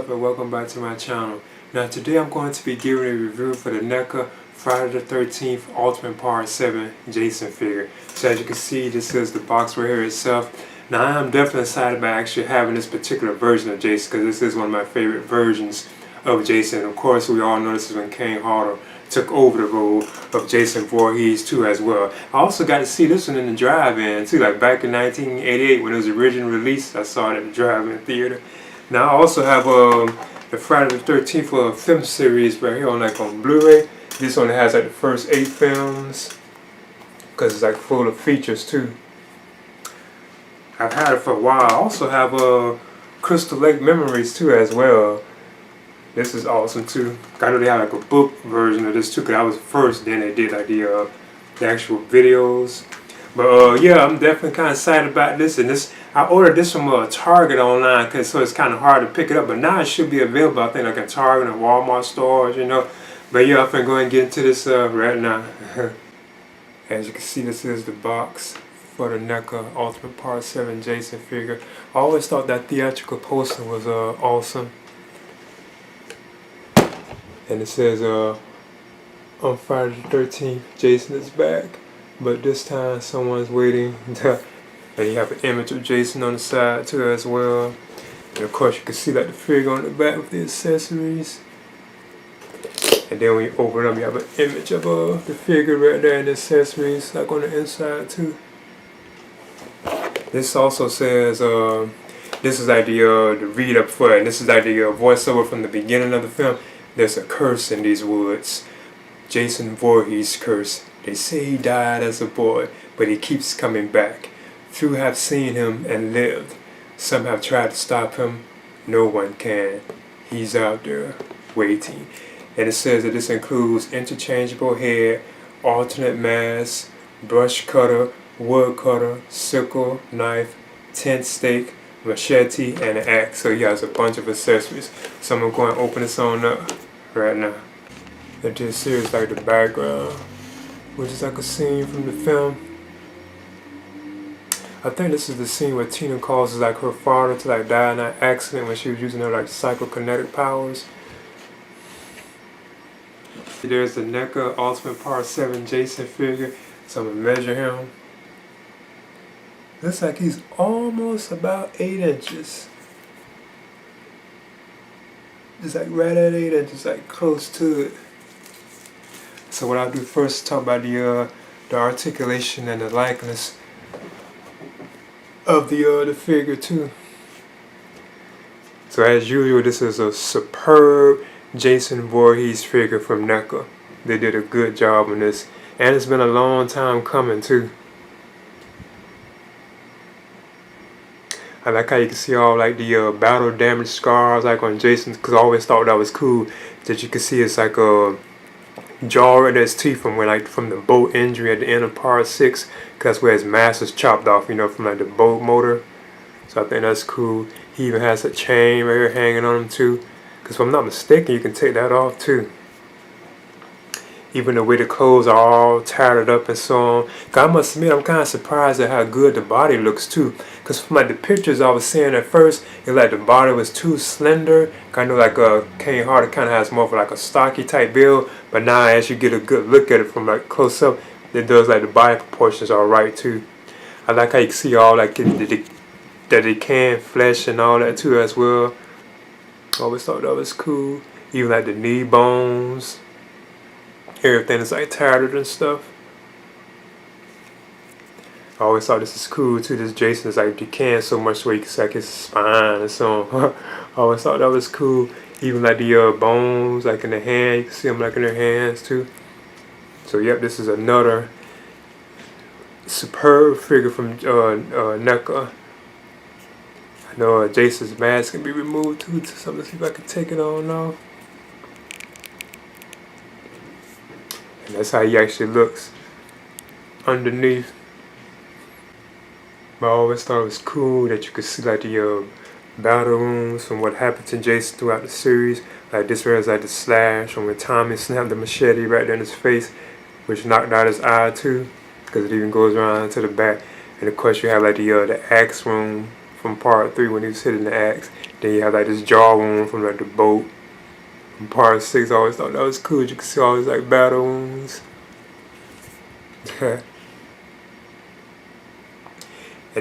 up and welcome back to my channel. Now today I'm going to be giving a review for the NECA Friday the 13th Ultimate Part 7 Jason figure. So as you can see, this is the box right here itself. Now I am definitely excited about actually having this particular version of Jason because this is one of my favorite versions of Jason. And of course we all know this is when Kane Hodder took over the role of Jason Voorhees too as well. I also got to see this one in the drive-in too, like back in 1988 when it was originally released. I saw it at the drive-in theater. Now I also have the Friday the 13th film series right here on Blu-ray. This one has like the first 8 films because it's like full of features too. I've had it for a while. I also have Crystal Lake Memories too as well. This is awesome too. I know they have like a book version of this too because I was first. Then they did like the actual videos. But yeah, I'm definitely kind of excited about this. And this, I ordered this from Target online, so it's kind of hard to pick it up. But now it should be available, I think, like in Target and Walmart stores, you know. But yeah, I'm going to go ahead and get into this right now. As you can see, this is the box for the NECA Ultimate Part 7 Jason figure. I always thought that theatrical poster was awesome. And it says on Friday the 13th, Jason is back. But this time someone's waiting. And you have an image of Jason on the side too as well. And of course you can see like the figure on the back with the accessories. And then when you open up you have an image of the figure right there and the accessories like on the inside too. This also says this is like the read up for it, and this is like the voiceover from the beginning of the film. There's a curse in these woods. Jason Voorhees' curse. They say he died as a boy, but he keeps coming back. Few have seen him and lived. Some have tried to stop him. No one can. He's out there, waiting. And it says that this includes interchangeable head, alternate mask, brush cutter, wood cutter, sickle, knife, tent stake, machete, and an axe. So he has a bunch of accessories. So I'm going to open this on up right now. And this here is like the background, which is like a scene from the film. I think this is the scene where Tina causes like her father to like die in that accident when she was using her like psychokinetic powers. There's the NECA Ultimate Part 7 Jason figure. So I'm gonna measure him. Looks like he's almost about 8 inches. It's like right at 8 inches, like close to it. So what I'll do first is talk about the articulation and the likeness of the figure too. So as usual, this is a superb Jason Voorhees figure from NECA. They did a good job on this, and it's been a long time coming too. I like how you can see all like the battle damage scars like on Jason's, because I always thought that was cool that you can see it's like a jaw right there, his teeth from the boat injury at the end of Part 6, because that's where his mask is chopped off, you know, from like the boat motor. So I think that's cool. He even has a chain right here hanging on him too, because if I'm not mistaken you can take that off too. Even the way the clothes are all tattered up and so on. I must admit, I'm kind of surprised at how good the body looks too. Because from like the pictures I was seeing at first, it like the body was too slender. Kind of like Kane Hodder kind of has more of like a stocky type build. But now as you get a good look at it from like close up, it does like the body proportions are right too. I like how you can see all like the decaying flesh and all that too as well. I always thought that was cool. Even like the knee bones. Everything is like tattered and stuff. I always thought this is cool too. This Jason is like decaying so much where you can see like his spine and so on. I always thought that was cool. Even like the bones like in the hand, you can see them like in their hands too. So yep, this is another superb figure from NECA. I know Jason's mask can be removed too, so I'm gonna see if I can take it on off. And that's how he actually looks underneath. But I always thought it was cool that you could see like the battle wounds from what happened to Jason throughout the series. Like this right is like the slash from when Tommy snapped the machete right there in his face, which knocked out his eye too, because it even goes around to the back. And of course you have like the axe wound from part 3 when he was hitting the axe. Then you have like this jaw wound from like the boat. From part 6, I always thought that was cool. You can see all these like battle wounds. And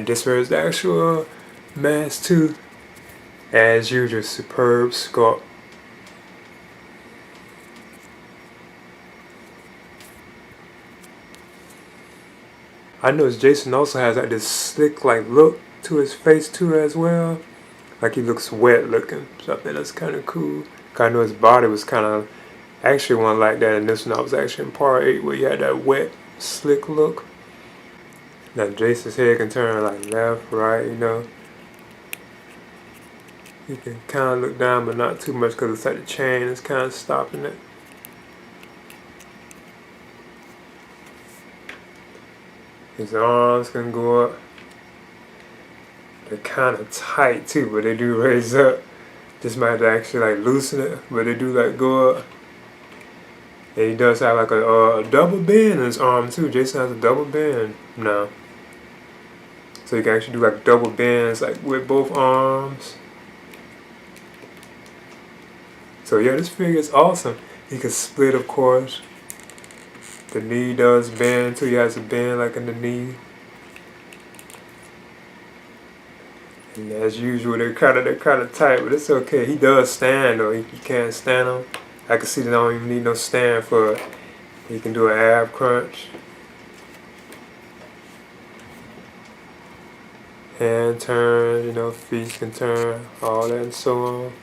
this was the actual mask too. As usual, superb sculpt. I noticed Jason also has like this slick like look to his face too as well. Like he looks wet looking. So I think that's kind of cool. I know his body was kind of actually one like that in this one. I was actually in part 8 where he had that wet, slick look. Now Jason's head can turn like left, right, you know. You can kind of look down, but not too much because it's like the chain is kind of stopping it. His arms can go up. They're kind of tight too, but they do raise up. Just might have to actually like loosen it, but they do like go up. And he does have like a double bend in his arm too. Jason has a double bend now. So you can actually do like double bends like with both arms. So yeah, this figure is awesome. He can split, of course. The knee does bend too. He has a bend like in the knee. And as usual, they're kind of tight, but it's okay. He does stand though. He can't stand them. I can see that I don't even need no stand for it. He can do an ab crunch. Hand turn, you know, feet can turn, all that and so on.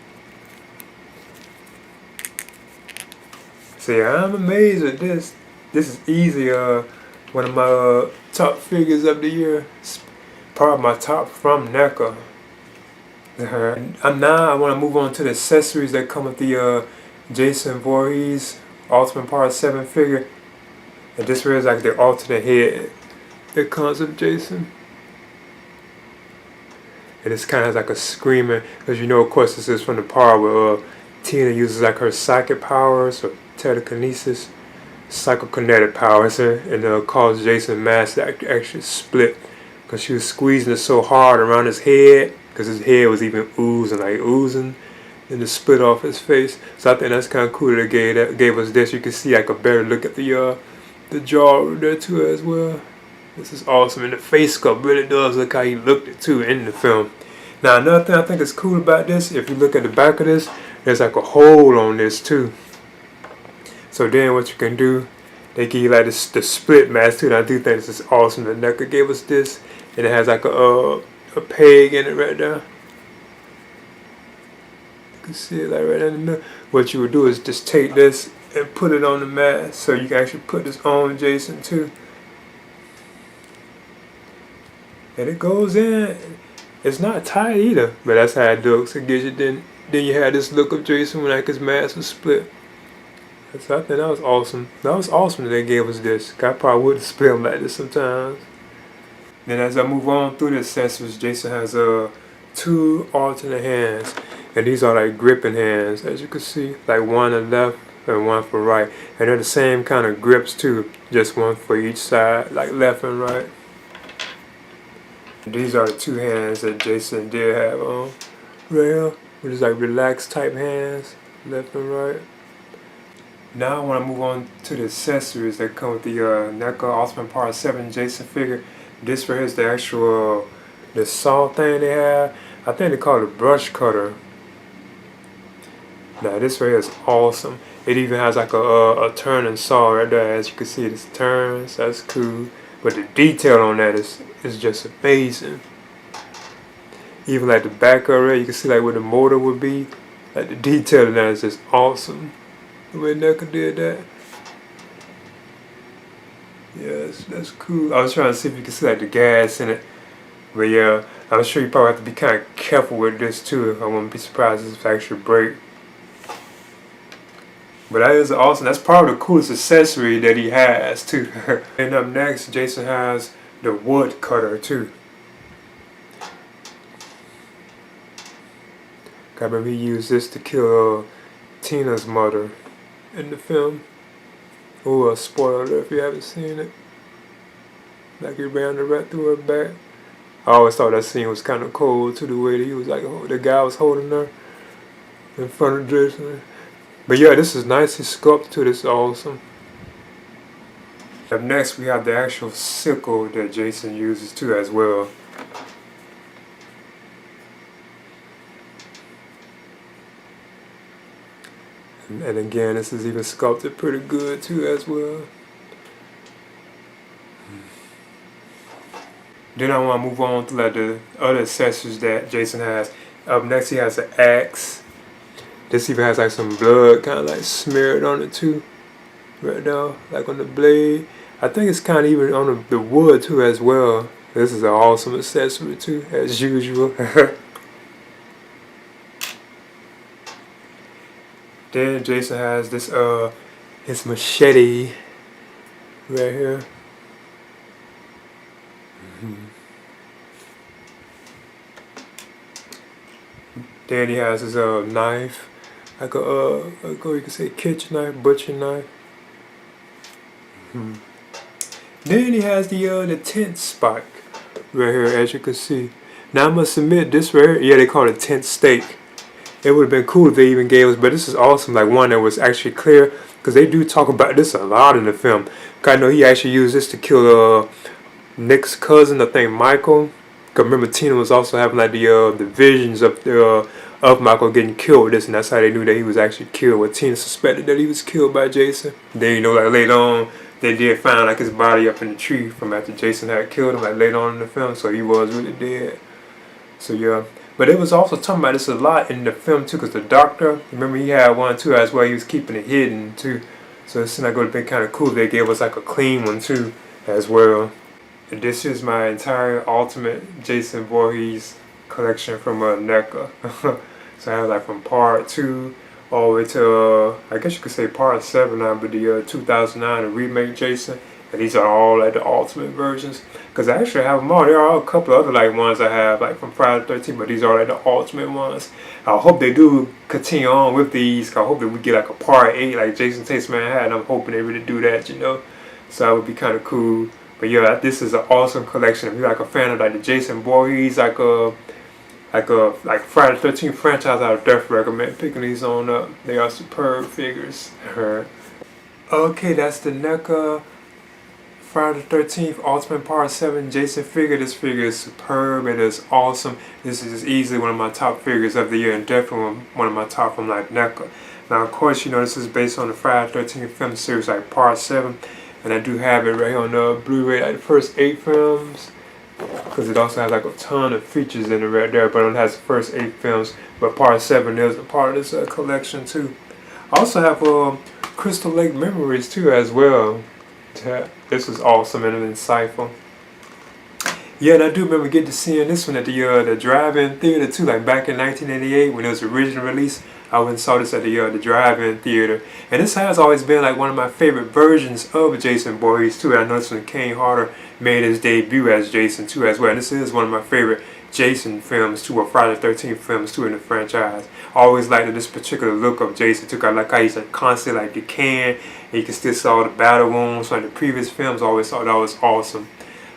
So yeah, I'm amazed at this. This is easy, one of my top figures of the year. It's probably my top from NECA. I want to move on to the accessories that come with the Jason Voorhees Ultimate Part 7 figure. And this here is like the alternate head that comes with Jason. And it's kind of like a screaming, because you know, of course, this is from the part where Tina uses like her psychic powers or telekinesis, psychokinetic powers, and caused Jason's mask to actually split because she was squeezing it so hard around his head, because his head was even oozing, and it split off his face. So I think that's kind of cool that they gave us this. You can see like a better look at the jaw there too as well. This is awesome, and the face sculpt really does look how he looked it too in the film. Now another thing I think is cool about this, if you look at the back of this, there's like a hole on this too. So then what you can do, they give you like the split mask too, and I do think this is awesome that NECA gave us this, and it has like a peg in it right there. You can see it like right in the middle. What you would do is just take this and put it on the mask, so you can actually put this on Jason too. And it goes in. It's not tight either, but that's how it looks. It gives you then you have this look of Jason when like his mask was split. So I think that was awesome. That was awesome that they gave us this. I probably would have split them like this sometimes. Then as I move on through the accessories, Jason has 2 alternate hands, and these are like gripping hands, as you can see, like one on left and one for right, and they're the same kind of grips too, just one for each side, like left and right. These are the 2 hands that Jason did have on rail, which is like relaxed type hands, left and right. Now I want to move on to the accessories that come with the NECA Ultimate Part 7 Jason figure. This right here is the actual the saw thing they have. I think they call it a brush cutter. Now this right here is awesome. It even has like a turning saw right there. As you can see, this turns. That's cool. But the detail on that is just amazing. Even like the back of it, you can see like where the motor would be. Like the detail in that is just awesome. The way NECA did that. Yeah, that's cool. I was trying to see if you can see like the gas in it. But yeah, I'm sure you probably have to be kind of careful with this too. I wouldn't be surprised if it actually break. But that is awesome. That's probably the coolest accessory that he has too. And up next, Jason has the wood cutter too. I remember he used this to kill Tina's mother in the film. Oh, a spoiler if you haven't seen it. Like he ran the rat through her back. I always thought that scene was kind of cool too, the way that he was like, the guy was holding her in front of Jason. But yeah, this is nicely sculpted too. This is awesome. Up next, we have the actual sickle that Jason uses too as well. And again, this is even sculpted pretty good too as well. Then I want to move on to like the other accessories that Jason has. Up next, he has an axe. This even has like some blood kind of like smeared on it too, right now, like on the blade. I think it's kind of even on the wood too as well. This is an awesome accessory too, as usual. Then Jason has this his machete right here. Then he has his knife, like a you could say kitchen knife, butcher knife. Then he has the tent spike right here, as you can see. Now I must admit, this right here, yeah, they call it tent stake. It would have been cool if they even gave us, but this is awesome, like one that was actually clear, because they do talk about this a lot in the film. I know he actually used this to kill Nick's cousin, I think Michael. Cause remember Tina was also having like the visions of Michael getting killed with this, and that's how they knew that he was actually killed. Well, Tina suspected that he was killed by Jason. Then like later on, they did find like his body up in the tree from after Jason had killed him, like later on in the film. So he was really dead. So yeah, but it was also talking about this a lot in the film too, cause the doctor, remember he had one too as well. He was keeping it hidden too. So it seemed like it would have been kind of cool if they gave us like a clean one too as well. And this is my entire ultimate Jason Voorhees collection from NECA. So I have like from part 2 all the way to I guess you could say part 7 now, but the 2009 the remake Jason. And these are all like the ultimate versions. Because I actually have them all. There are a couple of other like ones I have like from Friday the 13th, but these are like the ultimate ones. I hope they do continue on with these. I hope that we get like a part 8 like Jason Takes Manhattan. I'm hoping they really do that, you know. So that would be kind of cool. But yeah, this is an awesome collection. If you're like a fan of like the Jason Voorhees, like Friday the 13th franchise, I would definitely recommend picking these on up. They are superb figures. Okay, that's the NECA Friday the 13th Ultimate Part 7 Jason figure. This figure is superb. It is awesome. This is easily one of my top figures of the year, and definitely one of my top from like NECA. Now, of course, you know this is based on the Friday the 13th film series, like Part 7. And I do have it right here on the Blu-ray, like the first 8 films, because it also has like a ton of features in it right there, but it has the first 8 films. But Part 7 is a part of this collection too. I also have Crystal Lake Memories too as well. This is awesome and insightful. Yeah, and I do remember getting to seeing this one at the drive-in theater too, like back in 1988 when it was originally released. I went and saw this at the drive-in theater. And this has always been like one of my favorite versions of Jason Voorhees too. I noticed when Kane Hodder made his debut as Jason too as well. And this is one of my favorite Jason films too, or Friday the 13th films too in the franchise. I always liked this particular look of Jason too. I like how he's like constantly like decaying, and you can still see all the battle wounds like the previous films. I always thought that was awesome.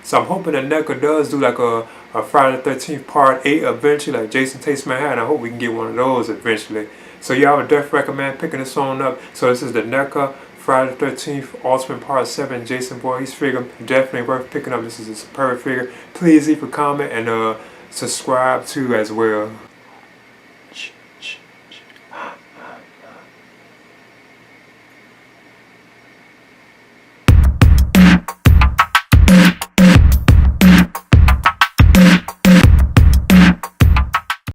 So I'm hoping that NECA does do like a Friday the 13th Part 8 eventually, like Jason Takes Manhattan. I hope we can get one of those eventually. So yeah, I would definitely recommend picking this on up. So this is the NECA Friday the 13th Ultimate Part 7 Jason Voorhees figure. Definitely worth picking up. This is a superb figure. Please leave a comment and subscribe too as well.